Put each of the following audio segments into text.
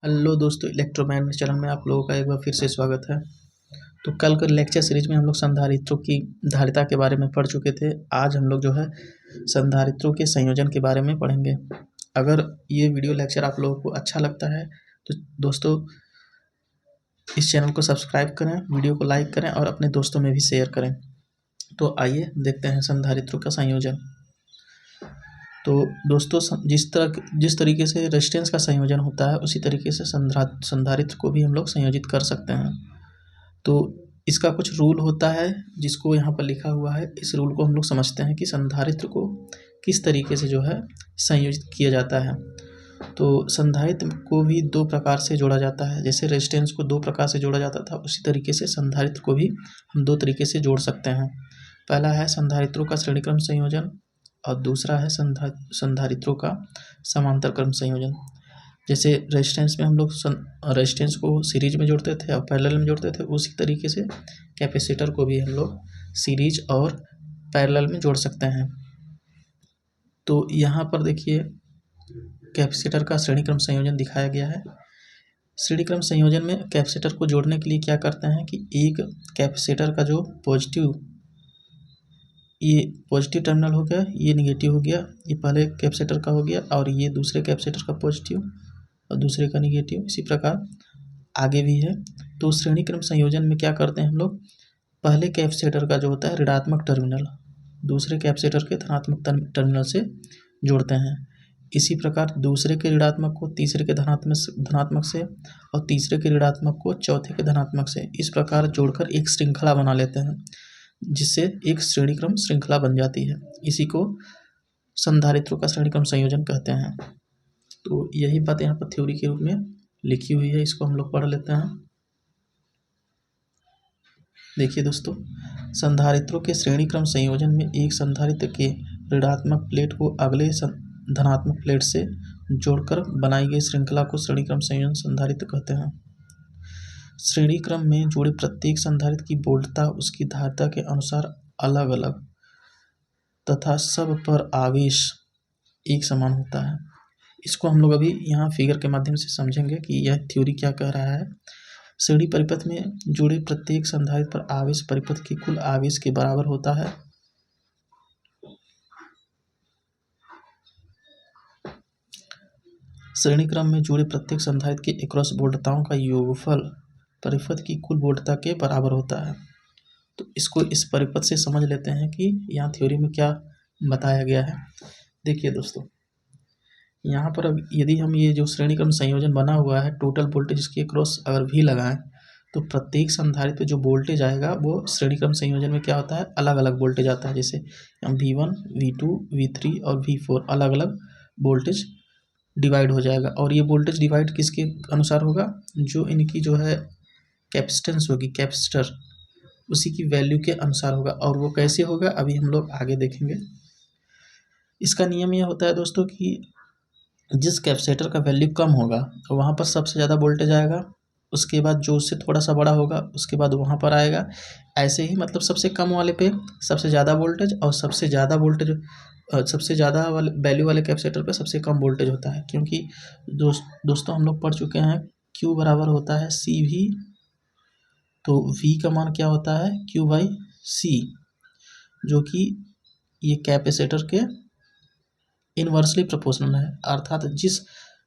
Hello दोस्तों, इलेक्ट्रोमैन channel में आप लोगों का एक बार फिर से स्वागत है। तो कल के लेक्चर सीरीज में हम लोग संधारित्रों की धारिता के बारे में पढ़ चुके थे। आज हम लोग जो है संधारित्रों के संयोजन के बारे में पढ़ेंगे। अगर ये वीडियो लेक्चर आप लोगों को अच्छा लगता है तो दोस्तों इस चैनल को सब्सक्राइब करें, वीडियो को लाइक करें और अपने दोस्तों में भी शेयर करें। तो आइए देखते हैं संधारित्रों का संयोजन। तो दोस्तों जिस तरीके से रेजिस्टेंस का संयोजन होता है उसी तरीके से संधारित्र को भी हम लोग संयोजित कर सकते हैं। तो इसका कुछ रूल होता है जिसको यहाँ पर लिखा हुआ है। इस रूल को हम लोग समझते हैं कि संधारित्र को किस तरीके से जो है संयोजित किया जाता है। तो संधारित्र को भी दो प्रकार से जोड़ा जाता है। जैसे रेजिस्टेंस को दो प्रकार से जोड़ा जाता था, उसी तरीके से संधारित्र को भी हम दो तरीके से जोड़ सकते हैं। पहला है संधारित्रों का श्रेणीक्रम संयोजन और दूसरा है संधारित्रों का समांतर क्रम संयोजन। जैसे रेजिस्टेंस में हम लोग रेजिस्टेंस को सीरीज में जोड़ते थे और पैरेलल में जोड़ते थे, उसी तरीके से कैपेसिटर को भी हम लोग सीरीज और पैरेलल में जोड़ सकते हैं। तो यहाँ पर देखिए कैपेसिटर का श्रेणीक्रम संयोजन दिखाया गया है। श्रेणीक्रम संयोजन में कैपेसिटर को जोड़ने के लिए क्या करते हैं कि एक कैपेसिटर का जो ये पॉजिटिव टर्मिनल हो गया, ये निगेटिव हो गया, ये पहले कैपेसिटर का हो गया और ये दूसरे कैपेसिटर का पॉजिटिव और दूसरे का निगेटिव, इसी प्रकार आगे भी है। तो श्रेणीक्रम संयोजन में क्या करते हैं हम लोग, पहले कैपेसिटर का जो होता है ऋणात्मक टर्मिनल दूसरे कैपेसिटर के धनात्मक टर्मिनल से जोड़ते हैं। इसी प्रकार दूसरे के ऋणात्मक को तीसरे के धनात्मक से और तीसरे के ऋणात्मक को चौथे के धनात्मक से, इस प्रकार जोड़कर एक श्रृंखला बना लेते हैं, जिससे एक श्रेणीक्रम श्रृंखला बन जाती है। इसी को संधारित्रों का श्रेणीक्रम संयोजन कहते हैं। तो यही बात यहाँ पर थ्योरी के रूप में लिखी हुई है, इसको हम लोग पढ़ लेते हैं। देखिए दोस्तों, संधारित्रों के श्रेणीक्रम संयोजन में एक संधारित्र के ऋणात्मक प्लेट को अगले धनात्मक प्लेट से जोड़कर बनाई गई श्रृंखला को श्रेणीक्रम संयोजन संधारित्र कहते हैं। श्रेणीक्रम में जुड़े प्रत्येक संधारित्र की बोल्टता उसकी धारिता के अनुसार अलग अलग तथा सब पर आवेश एक समान होता है। इसको हम लोग अभी यहाँ फिगर के माध्यम से समझेंगे कि यह थ्योरी क्या कह रहा है। श्रेणी परिपथ में जुड़े प्रत्येक संधारित्र पर आवेश परिपथ के कुल आवेश के बराबर होता है। श्रेणी क्रम में जुड़े प्रत्येक संधारित्र के एक्रॉस बोल्टताओं का योगफल परिपथ की कुल बोल्टता के बराबर होता है। तो इसको इस परिपथ से समझ लेते हैं कि यहाँ थ्योरी में क्या बताया गया है। देखिए दोस्तों, यहाँ पर अब यदि हम ये जो श्रेणी क्रम संयोजन बना हुआ है, टोटल वोल्टेज इसके एक्रॉस अगर भी लगाएं तो प्रत्येक संधारित्र पे जो वोल्टेज आएगा वो श्रेणी क्रम संयोजन में क्या होता है, अलग अलग वोल्टेज आता है। जैसे V1, V2, V3 और V4 अलग अलग वोल्टेज डिवाइड हो जाएगा। और ये वोल्टेज डिवाइड किसके अनुसार होगा, जो इनकी जो है कैपेसिटेंस होगी, कैपेसिटर, उसी की वैल्यू के अनुसार होगा। और वो कैसे होगा अभी हम लोग आगे देखेंगे। इसका नियम यह होता है दोस्तों कि जिस कैपेसिटर का वैल्यू कम होगा वहाँ पर सबसे ज़्यादा वोल्टेज आएगा, उसके बाद जो उससे थोड़ा सा बड़ा होगा उसके बाद वहाँ पर आएगा। ऐसे ही मतलब सबसे कम वाले पे सबसे ज़्यादा वोल्टेज और सबसे ज़्यादा वाले वैल्यू वाले कैपेसिटर पे सबसे कम वोल्टेज होता है। क्योंकि दोस्तों हम लोग पढ़ चुके हैं Q बराबर होता है CV। तो V का मान क्या होता है, Q/C, जो कि ये कैपेसिटर के इनवर्सली प्रोपोर्शनल है। अर्थात जिस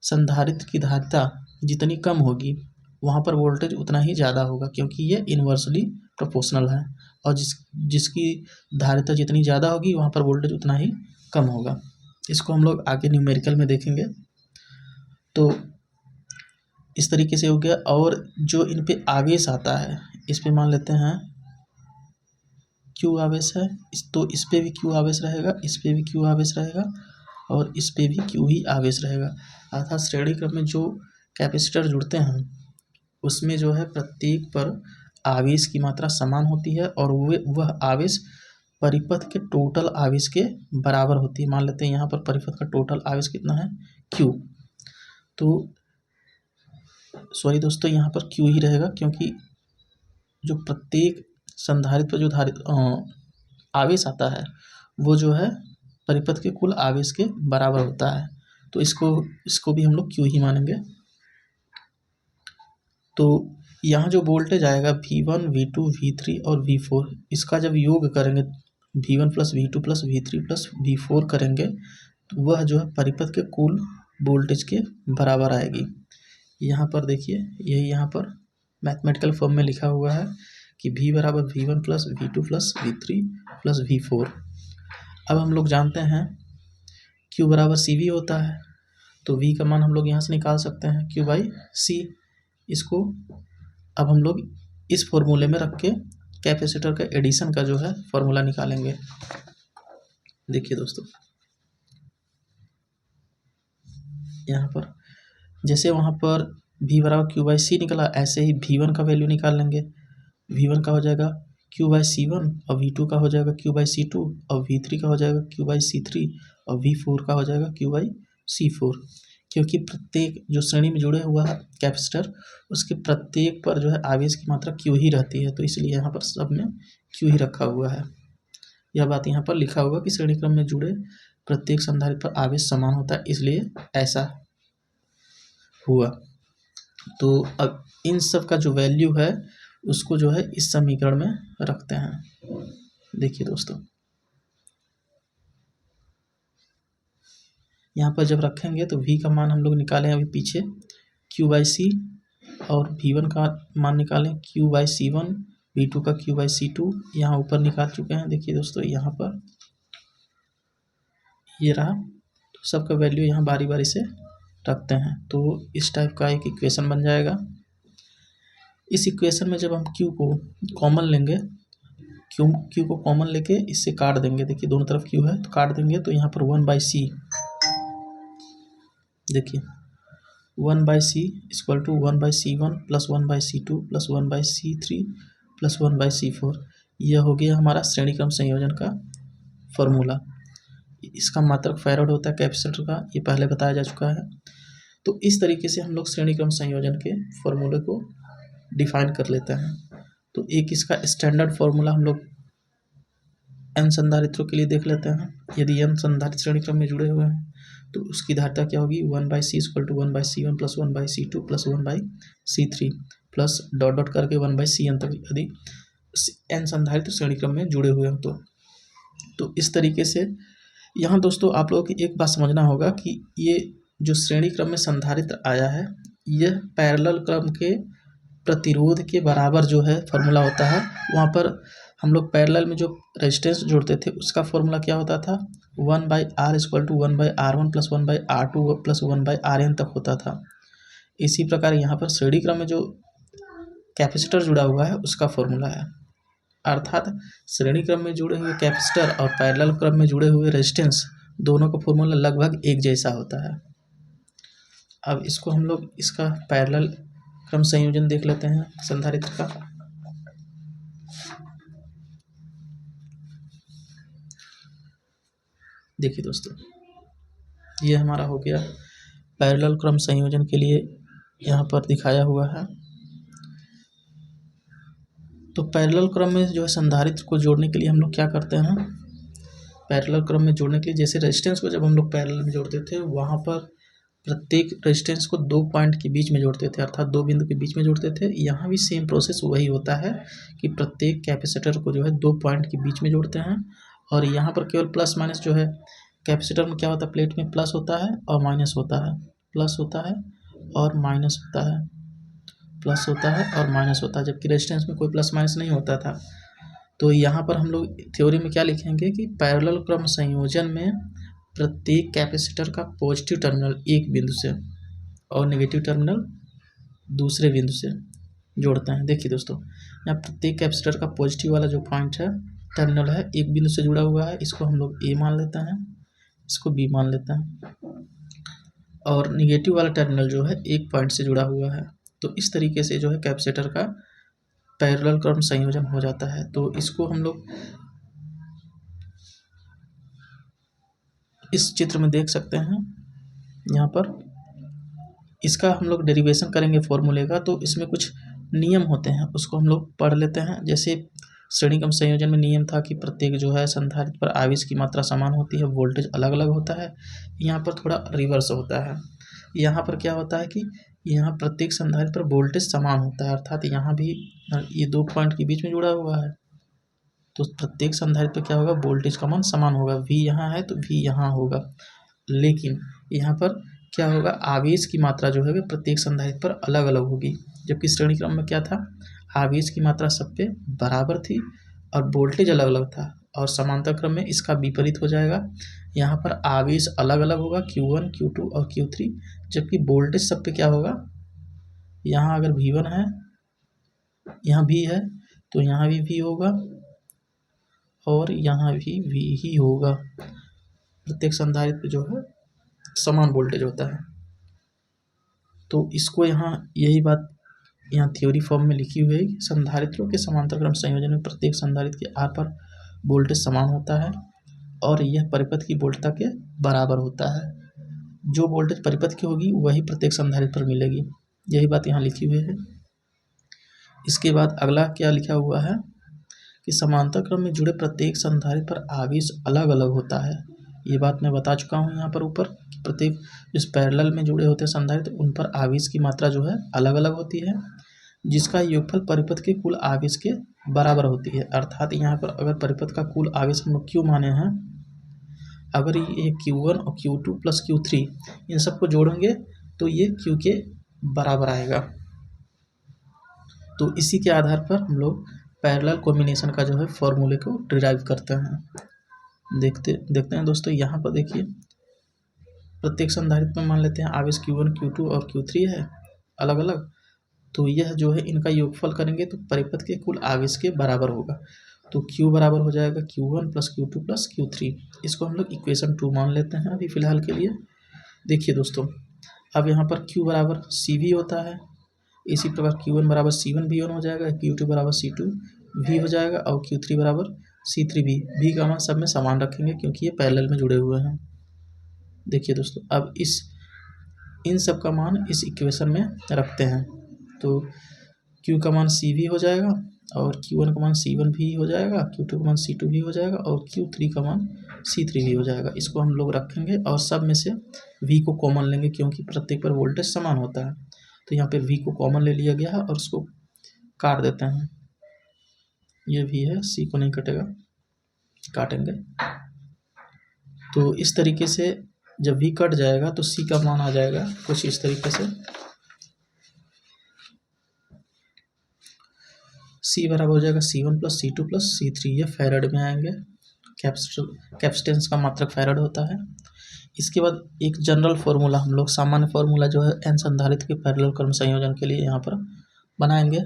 संधारित्र की धारिता जितनी कम होगी वहाँ पर वोल्टेज उतना ही ज़्यादा होगा, क्योंकि ये इनवर्सली प्रोपोर्शनल है। और जिसकी धारिता जितनी ज़्यादा होगी वहाँ पर वोल्टेज उतना ही कम होगा। इसको हम लोग आगे न्यूमेरिकल में देखेंगे। तो इस तरीके से हो गया। और जो इन पे आवेश आता है, इस पे मान लेते हैं Q आवेश है, तो इस पे भी Q आवेश रहेगा, इस पे भी Q आवेश रहेगा और इस पे भी Q ही आवेश रहेगा। अर्थात श्रेणी क्रम में जो कैपेसिटर जुड़ते हैं उसमें जो है प्रत्येक पर आवेश की मात्रा समान होती है और वह आवेश परिपथ के टोटल आवेश के बराबर होती है। मान लेते हैं यहाँ पर परिपथ का टोटल आवेश कितना है, Q। तो सॉरी दोस्तों, यहाँ पर Q ही रहेगा, क्योंकि जो प्रत्येक संधारित्र पर जो आवेश आता है वो जो है परिपथ के कुल आवेश के बराबर होता है। तो इसको भी हम लोग Q ही मानेंगे। तो यहाँ जो वोल्टेज आएगा V1, V2, V3 और V4, इसका जब योग करेंगे V1 plus V2 plus V3 plus V4 करेंगे तो वह जो है परिपथ के कुल वोल्टेज के बराबर आएगी। यहाँ पर देखिए, यही यहाँ पर मैथमेटिकल फॉर्म में लिखा हुआ है कि V बराबर V1 plus V2 plus V3 plus V4। अब हम लोग जानते हैं Q बराबर CV होता है, तो V का मान हम लोग यहाँ से निकाल सकते हैं Q बाई C। इसको अब हम लोग इस फॉर्मूले में रख के कैपेसिटर का एडिशन का जो है फॉर्मूला निकालेंगे। देखिए दोस्तों, यहाँ पर जैसे वहाँ पर V बराबर Q बाई C निकला, ऐसे ही V1 का वैल्यू निकाल लेंगे। V1 का हो जाएगा Q बाई C1 और V2 का हो जाएगा Q बाई C2 और V3 का हो जाएगा Q बाई C3 और V4 का हो जाएगा Q बाई C4। क्योंकि प्रत्येक जो श्रेणी में जुड़े हुआ है कैपेसिटर, उसके प्रत्येक पर जो है आवेश की मात्रा Q ही रहती है, तो इसलिए यहाँ पर सब में Q ही रखा हुआ है। यह बात यहाँ पर लिखा हुआ कि श्रेणी क्रम में जुड़े प्रत्येक संधारित्र पर आवेश समान होता है, इसलिए ऐसा हुआ। तो अब इन सब का जो वैल्यू है उसको जो है इस समीकरण में रखते हैं। देखिए दोस्तों, यहाँ पर जब रखेंगे तो V का मान हम लोग निकालें अभी पीछे Q बाई C, और V1 का मान निकालें Q बाई C1, V2 का Q बाई C2, यहाँ ऊपर निकाल चुके हैं। देखिए दोस्तों, यहाँ पर ये रहा, तो सबका वैल्यू यहाँ बारी बारी से रखते हैं, तो इस टाइप का एक इक्वेशन बन जाएगा। इस इक्वेशन में जब हम Q को कॉमन लेंगे, Q को कॉमन लेके इससे काट देंगे। देखिए दोनों तरफ Q है तो काट देंगे, तो यहाँ पर 1/C, देखिए 1/C equal to 1/C1 plus 1/C2 plus 1/C3 plus 1/C4। यह हो गया हमारा श्रेणी क्रम संयोजन का फॉर्मूला। इसका मात्रक फैराड होता है कैपेसिटर का, ये पहले बताया जा चुका है। तो इस तरीके से हम लोग श्रेणी क्रम संयोजन के फॉर्मूले को डिफाइन कर लेते हैं। तो एक इसका स्टैंडर्ड फॉर्मूला हम लोग n संधारित्रों के लिए देख लेते हैं। यदि n संधारित्र श्रेणी क्रम में जुड़े हुए हैं तो उसकी धारिता क्या होगी, 1/C equal to 1/C1 plus 1/C2 plus 1/C3 plus dot dot करके 1/Cn तक, यदि n संधारित्र श्रेणी क्रम में जुड़े हुए हैं तो इस तरीके से। यहाँ दोस्तों आप लोगों की एक बात समझना होगा कि ये जो श्रेणी क्रम में संधारित्र आया है, यह पैरेलल क्रम के प्रतिरोध के बराबर जो है फॉर्मूला होता है। वहाँ पर हम लोग पैरेलल में जो रेजिस्टेंस जोड़ते थे उसका फॉर्मूला क्या होता था, 1/R equal to 1/R1 plus 1/R2 plus 1/RN तक होता था। इसी प्रकार यहाँ पर श्रेणी क्रम में जो कैपेसिटर जुड़ा हुआ है उसका फॉर्मूला है, अर्थात श्रेणी क्रम में जुड़े हुए कैपेसिटर और पैरेलल क्रम में जुड़े हुए रेजिस्टेंस दोनों का फॉर्मूला लगभग एक जैसा होता है। अब इसको हम लोग इसका पैरेलल क्रम संयोजन देख लेते हैं संधारित्र का। देखिए दोस्तों, ये हमारा हो गया पैरेलल क्रम संयोजन के लिए यहाँ पर दिखाया हुआ है। तो पैरेलल क्रम में जो है संधारित्र को जोड़ने के लिए हम लोग क्या करते हैं, पैरेलल क्रम में जोड़ने के लिए जैसे रेजिस्टेंस को जब हम लोग पैरेलल में जोड़ते थे, वहाँ पर प्रत्येक रेजिस्टेंस को 2 पॉइंट के बीच में जोड़ते थे, अर्थात 2 बिंदु के बीच में जोड़ते थे। यहाँ भी सेम प्रोसेस वही होता है कि प्रत्येक कैपेसिटर को जो है 2 पॉइंट के बीच में जोड़ते हैं। और यहाँ पर केवल प्लस माइनस जो है, कैपेसिटर में क्या होता है, प्लेट में प्लस होता है और माइनस होता है, प्लस होता है और माइनस होता है, प्लस होता है और माइनस होता है, जबकि रेजिस्टेंस में कोई प्लस माइनस नहीं होता था। तो यहाँ पर हम लोग थ्योरी में क्या लिखेंगे कि पैरेलल क्रम संयोजन में प्रत्येक कैपेसिटर का पॉजिटिव टर्मिनल एक बिंदु से और नेगेटिव टर्मिनल दूसरे बिंदु से जोड़ते हैं। देखिए दोस्तों, यहाँ प्रत्येक कैपेसिटर का पॉजिटिव वाला जो पॉइंट है, टर्मिनल है, एक बिंदु से जुड़ा हुआ है, इसको हम लोग A मान लेते हैं, इसको B मान लेते हैं, और निगेटिव वाला टर्मिनल जो है एक पॉइंट से जुड़ा हुआ है। तो इस तरीके से जो है कैपेसिटर का पैरेलल क्रम संयोजन हो जाता है। तो इसको हम लोग इस चित्र में देख सकते हैं। यहाँ पर इसका हम लोग डेरिवेशन करेंगे फॉर्मूले का, तो इसमें कुछ नियम होते हैं, उसको हम लोग पढ़ लेते हैं। जैसे श्रेणी क्रम संयोजन में नियम था कि प्रत्येक जो है संधारित्र पर आवेश की मात्रा समान होती है, वोल्टेज अलग अलग होता है। यहाँ पर थोड़ा रिवर्स होता है। यहाँ पर क्या होता है कि यहाँ प्रत्येक संधारित्र पर वोल्टेज समान होता है, अर्थात यहाँ भी ये 2 पॉइंट के बीच में जुड़ा हुआ है, तो प्रत्येक संधारित्र पर क्या होगा, वोल्टेज का मान समान होगा। V यहाँ है तो V यहाँ होगा, लेकिन यहाँ पर क्या होगा, आवेश की मात्रा जो है प्रत्येक संधारित्र पर अलग अलग होगी। जबकि श्रेणी क्रम में क्या था, आवेश की मात्रा सब पे बराबर थी और वोल्टेज अलग अलग था, और समांतर क्रम में इसका विपरीत हो जाएगा। यहाँ पर आवेश अलग अलग होगा, Q1, Q2 और Q3, जबकि वोल्टेज सब पे क्या होगा, यहाँ अगर V1 है, यहाँ V है, तो यहाँ भी V होगा और यहाँ भी V ही होगा। प्रत्येक संधारित्र जो है समान वोल्टेज होता है। तो इसको यहाँ यही बात यहाँ थ्योरी फॉर्म में लिखी हुई है, संधारित्रों के समांतर क्रम संयोजन में प्रत्येक संधारित्र के आर पर वोल्टेज समान होता है और यह परिपथ की वोल्टता के बराबर होता है। जो वोल्टेज परिपथ की होगी वही प्रत्येक संधारित्र पर मिलेगी, यही बात यहाँ लिखी हुई है। इसके बाद अगला क्या लिखा हुआ है कि समांतर क्रम में जुड़े प्रत्येक संधारित्र पर आवेश अलग अलग होता है। ये बात मैं बता चुका हूँ यहाँ पर ऊपर कि प्रत्येक इस पैरेलल में जुड़े होते संधारित्र उन पर आवेश की मात्रा जो है अलग अलग होती है, जिसका योगफल परिपथ के कुल आवेश के बराबर होती है। अर्थात यहाँ पर अगर परिपथ का कुल आवेश हम लोग Q माने हैं, अगर ये Q1 और Q2 प्लस Q3 इन सबको जोड़ेंगे तो ये Q के बराबर आएगा। तो इसी के आधार पर हम लोग पैरेलल कॉम्बिनेशन का जो है फॉर्मूले को डिराइव करते हैं। देखते हैं दोस्तों, यहाँ पर देखिए प्रत्येक संधारित्र में मान लेते हैं आवेश Q1, Q2 और Q3 है अलग अलग, तो यह जो है इनका योगफल करेंगे तो परिपथ के कुल आवेश के बराबर होगा। तो Q बराबर हो जाएगा Q1 plus Q2 plus Q3। इसको हम लोग इक्वेशन 2 मान लेते हैं अभी फिलहाल के लिए। देखिए दोस्तों, अब यहाँ पर Q बराबर CV होता है, इसी प्रकार Q1 बराबर C1 V1 हो जाएगा, Q2 बराबर C2 V हो जाएगा और Q3 बराबर C3 V का मान सब में समान रखेंगे क्योंकि ये पैरेलल में जुड़े हुए हैं। देखिए दोस्तों, अब इन सब का मान इस इक्वेशन में रखते हैं तो Q का मान CV हो जाएगा और Q1 का मान C1 भी हो जाएगा, Q2 का मान C2 भी हो जाएगा और Q3 का मान C3 भी हो जाएगा। इसको हम लोग रखेंगे और सब में से V को कॉमन लेंगे क्योंकि प्रत्येक पर वोल्टेज समान होता है। तो यहाँ पे V को कॉमन ले लिया गया है और उसको काट देते हैं। ये V है, C को नहीं कटेगा, काटेंगे। तो इस तरीके से जब V कट जाएगा तो C का मान आ जाएगा कुछ इस तरीके से। C बराबर हो जाएगा C1 plus C2 plus C3, ये फैराड में आएंगे। कैपेसिटेंस का मात्रक फैराड होता है। इसके बाद एक जनरल फार्मूला, हम लोग सामान्य फार्मूला जो है n संधारित्र के पैरेलल क्रम संयोजन के लिए यहाँ पर बनाएंगे।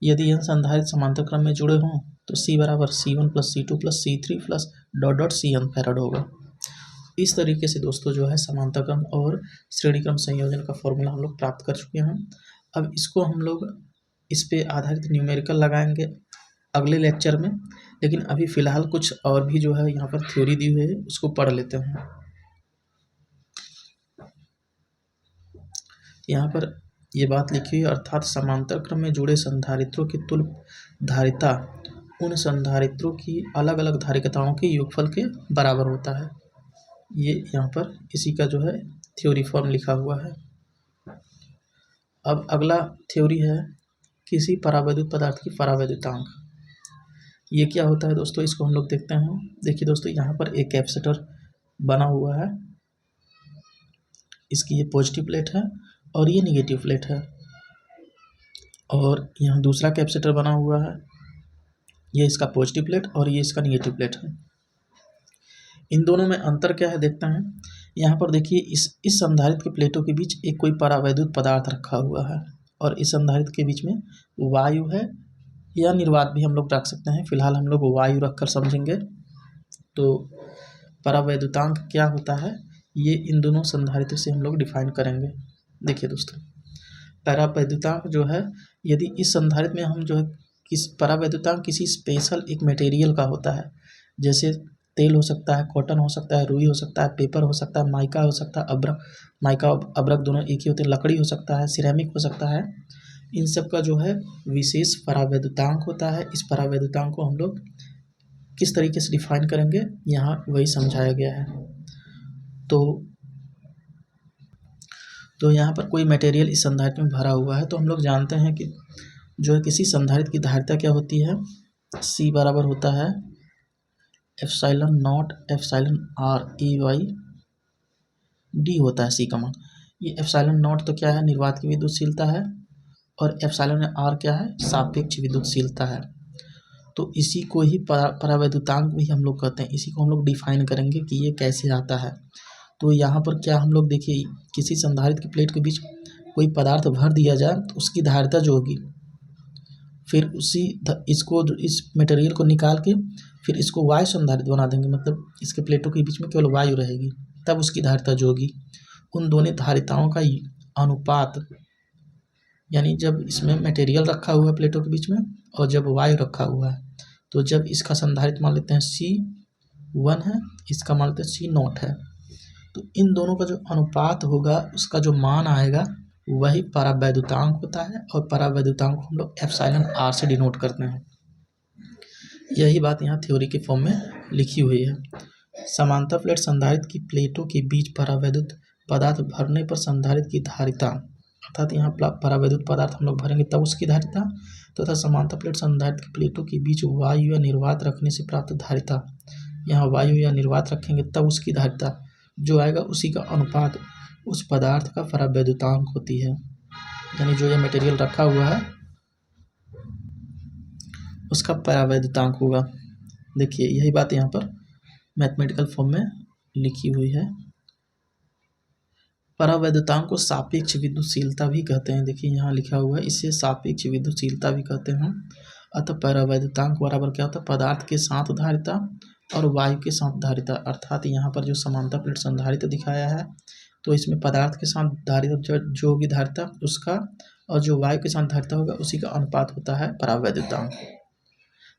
यदि n संधारित्र समांतर क्रम में जुड़े हों तो C बराबर C1 plus C2 plus C3 plus dot Cn farad होगा। इस तरीके से दोस्तों जो है समांतर क्रम और श्रेणी क्रम संयोजन का फॉर्मूला हम लोग प्राप्त कर चुके हैं। अब इसको हम लोग इस पे आधारित न्यूमेरिकल लगाएंगे अगले लेक्चर में, लेकिन अभी फ़िलहाल कुछ और भी जो है यहाँ पर थ्योरी दी हुई है उसको पढ़ लेते हैं। यहाँ पर ये बात लिखी हुई है, अर्थात समांतर क्रम में जुड़े संधारित्रों की तुल्य धारिता उन संधारित्रों की अलग अलग धारिकताओं के योगफल के बराबर होता है। ये यहाँ पर इसी का जो है थ्योरी फॉर्म लिखा हुआ है। अब अगला थ्योरी है किसी परावैद्युत पदार्थ की परावैद्युतांक। ये क्या होता है दोस्तों, इसको हम लोग देखते हैं। देखिए दोस्तों, यहाँ पर एक कैपेसिटर बना हुआ है, इसकी ये पॉजिटिव प्लेट है और ये निगेटिव प्लेट है, और यहाँ दूसरा कैपेसिटर बना हुआ है, ये इसका पॉजिटिव प्लेट और ये इसका निगेटिव प्लेट है। इन दोनों में अंतर क्या है देखते हैं। यहाँ पर देखिए इस संधारित्र के प्लेटों के बीच एक कोई परावैद्युत पदार्थ रखा हुआ है और इस संधारित्र के बीच में वायु है या निर्वात भी हम लोग रख सकते हैं। फिलहाल हम लोग वायु रखकर समझेंगे। तो परावैद्युतांक क्या होता है ये इन दोनों संधारित्र से हम लोग डिफाइन करेंगे। देखिए दोस्तों, परावैद्युतांक जो है, यदि इस संधारित्र में हम जो है परावैद्युतांक किसी स्पेशल एक मटेरियल का होता है, जैसे तेल हो सकता है, कॉटन हो सकता है, रुई हो सकता है, पेपर हो सकता है, माइका हो सकता है, अब्रक, माइका और अब्रक दोनों एक ही होते हैं, लकड़ी हो सकता है, सिरेमिक हो सकता है। इन सब का जो है विशेष परावैद्युतांक होता है। इस परावैद्युतांक को हम लोग किस तरीके से डिफाइन करेंगे यहाँ वही समझाया गया है। तो यहाँ पर कोई मटेरियल इस संधारित्र में भरा हुआ है, तो हम लोग जानते हैं कि जो है किसी संधारित्र की धारिता क्या होती है, C बराबर होता है epsilon not epsilon R E/D होता है C का मान। ये एप्सिलॉन नॉट तो क्या है, निर्वात की विद्युतशीलता है, और एप्सिलॉन R क्या है, सापेक्ष विद्युतशीलता है। तो इसी को ही परावैद्युतांक भी हम लोग कहते हैं। इसी को हम लोग डिफाइन करेंगे कि ये कैसे आता है। तो यहाँ पर क्या हम लोग देखिए, किसी संधारित्र की प्लेट के बीच कोई पदार्थ भर दिया जाए तो उसकी धारिता जो होगी, फिर इस मटेरियल को निकाल के फिर इसको वायु संधारित्र बना देंगे, मतलब इसके प्लेटों के बीच में केवल वायु रहेगी, तब उसकी धारिता जो होगी, उन दोनों धारिताओं का अनुपात, यानी जब इसमें मटेरियल रखा हुआ है प्लेटों के बीच में और जब वायु रखा हुआ है, तो जब इसका संधारित्र मान लेते हैं C1 है, इसका मान लेते हैं C0 है, तो इन दोनों का जो अनुपात होगा उसका जो मान आएगा वही परावैद्युतांक होता है, और परावैद्युतांक को हम लोग एप्सिलॉन R से डिनोट करते हैं। यही बात यहाँ थ्योरी के फॉर्म में लिखी हुई है। समांतर प्लेट संधारित्र की प्लेटों के बीच परावैद्युत पदार्थ भरने पर संधारित्र की धारिता, अर्थात यहाँ परावैद्युत पदार्थ हम लोग भरेंगे तब उसकी धारिता, तथा समांतर प्लेट संधारित्र की प्लेटों के बीच वायु या निर्वात रखने से प्राप्त धारिता, यहाँ वायु या निर्वात रखेंगे तब उसकी धारिता जो आएगा उसी का अनुपात उस पदार्थ का परावैद्युतांक होती है। यानी जो ये मटेरियल रखा हुआ है उसका परावैद्युतांक होगा। देखिए यही बात यहाँ पर मैथमेटिकल फॉर्म में लिखी हुई है। परावैद्युतांक को सापेक्ष विद्युतशीलता भी कहते हैं। देखिए यहाँ लिखा हुआ है, इसे सापेक्ष विद्युतशीलता भी कहते हैं। अतः परावैद्युतांक बराबर क्या होता है, पदार्थ के साथ धारिता और वायु के साथ धारिता। अर्थात यहाँ पर जो समांतर प्लेट संधारित्र दिखाया है, तो इसमें पदार्थ के साथ धारिता जो होगी धारिता उसका, और जो वायु के साथ धारिता होगा उसी का अनुपात होता है परावैद्युतांक।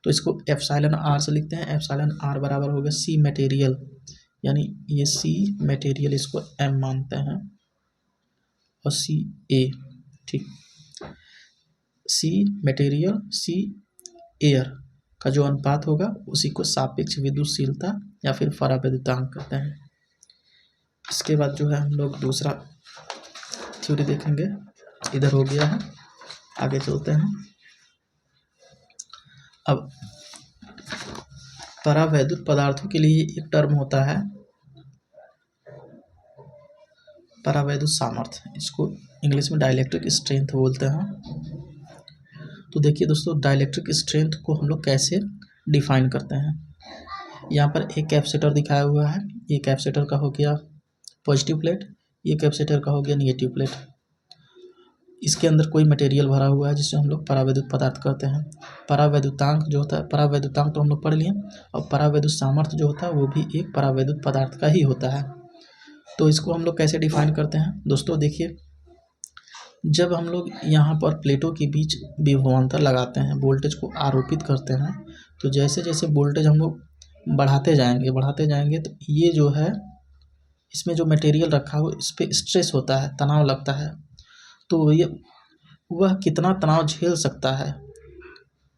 तो इसको एप्सिलॉन R से लिखते हैं। एप्सिलॉन R बराबर होगा C मटेरियल, यानी ये C मटेरियल इसको M मानते हैं, और C A, ठीक, C मटेरियल C एयर का जो अनुपात होगा उसी को सापेक्ष विद्युतशीलता या फिर परावैद्युतांक कहते हैं। इसके बाद जो है हम लोग दूसरा थ्योरी देखेंगे। इधर हो गया है, आगे चलते हैं। अब परावैद्युत पदार्थों के लिए एक टर्म होता है परावैद्युत सामर्थ्य, इसको इंग्लिश में डाइलेक्ट्रिक स्ट्रेंथ बोलते हैं। तो देखिए दोस्तों, डाइलेक्ट्रिक स्ट्रेंथ को हम लोग कैसे डिफाइन करते हैं। यहाँ पर एक कैपेसिटर दिखाया हुआ है, ये कैपेसिटर का हो गया पॉजिटिव प्लेट, ये कैपेसिटर का हो गया निगेटिव प्लेट। इसके अंदर कोई मटेरियल भरा हुआ है जिसे हम लोग परावैद्युत पदार्थ कहते हैं। परावैद्युतांक जो होता है, परावैद्युतांक तो हम लोग पढ़ लिए, और परावैद्युत सामर्थ्य जो होता है वो भी एक परावैद्युत पदार्थ का ही होता है। तो इसको हम लोग कैसे डिफाइन करते हैं दोस्तों, देखिए जब हम लोग यहाँ पर प्लेटों के बीच विभवांतर लगाते हैं, वोल्टेज को आरोपित करते हैं, तो जैसे जैसे वोल्टेज हम लोग बढ़ाते जाएंगे तो ये जो है इसमें जो मटेरियल रखा हो इस पर स्ट्रेस होता है, तनाव लगता है। तो ये वह कितना तनाव झेल सकता है,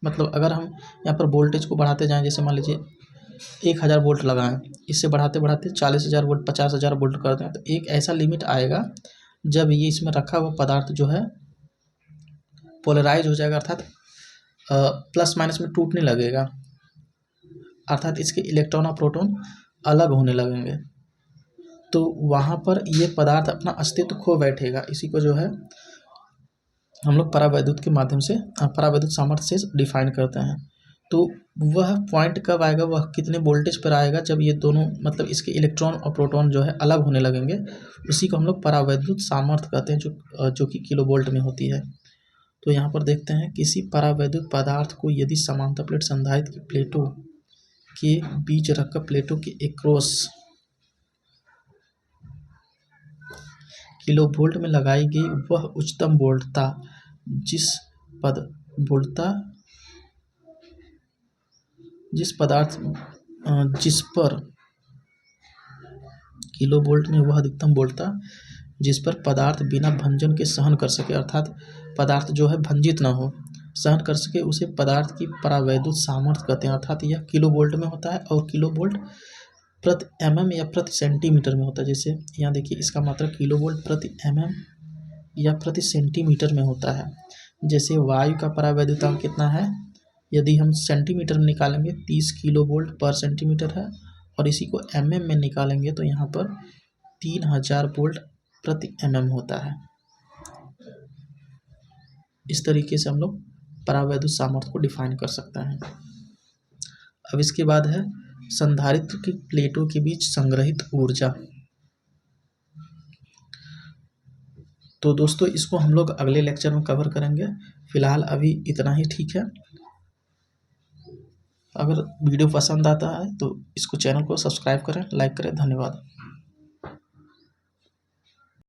मतलब अगर हम यहाँ पर वोल्टेज को बढ़ाते जाएं, जैसे मान लीजिए 1000 वोल्ट लगाएं, इससे बढ़ाते बढ़ाते 40,000 वोल्ट 50,000 वोल्ट कर दें, तो एक ऐसा लिमिट आएगा जब ये इसमें रखा हुआ पदार्थ जो है पोलराइज हो जाएगा, अर्थात प्लस माइनस में टूटने लगेगा, अर्थात इसके इलेक्ट्रॉन और प्रोटॉन अलग होने लगेंगे। तो वहाँ पर ये पदार्थ अपना अस्तित्व खो बैठेगा। इसी को जो है हम लोग परावैद्युत के माध्यम से परावैद्युत सामर्थ्य से डिफाइन करते हैं। तो वह पॉइंट कब आएगा, वह कितने वोल्टेज पर आएगा, जब ये दोनों मतलब इसके इलेक्ट्रॉन और प्रोटॉन जो है अलग होने लगेंगे, उसी को हम लोग परावैद्युत सामर्थ्य कहते हैं, जो कि किलो वोल्ट में होती है। तो यहाँ पर देखते हैं, किसी परावैद्युत पदार्थ को यदि समांतर प्लेट संधारित्र की प्लेटों के बीच रखकर प्लेटों के एक्रॉस किलो वोल्ट में लगाई गई वह उच्चतम वोल्टता जिस पर किलो वोल्ट में वह अधिकतम वोल्टता जिस पर पदार्थ बिना भंजन के सहन कर सके, अर्थात पदार्थ जो है भंजित ना हो, सहन कर सके, उसे पदार्थ की परावैद्युत सामर्थ्य कहते हैं। अर्थात यह किलो वोल्ट में होता है और किलो वोल्ट प्रति mm या प्रति सेंटीमीटर में होता है। जैसे यहाँ देखिए, इसका मात्रक किलो वोल्ट प्रति mm या प्रति सेंटीमीटर में होता है। जैसे वायु का परावैद्युतांक कितना है, यदि हम सेंटीमीटर में निकालेंगे 30 किलो वोल्ट पर सेंटीमीटर है, और इसी को mm में निकालेंगे तो यहाँ पर 3000 वोल्ट प्रति mm होता है। इस तरीके से हम लोग परावैद्युत सामर्थ्य को डिफाइन कर सकते हैं। अब इसके बाद है संधारित्र की प्लेटों के बीच संग्रहित ऊर्जा। तो दोस्तों इसको हम लोग अगले लेक्चर में कवर करेंगे, फिलहाल अभी इतना ही ठीक है। अगर वीडियो पसंद आता है तो इसको चैनल को सब्सक्राइब करें, लाइक करें। धन्यवाद।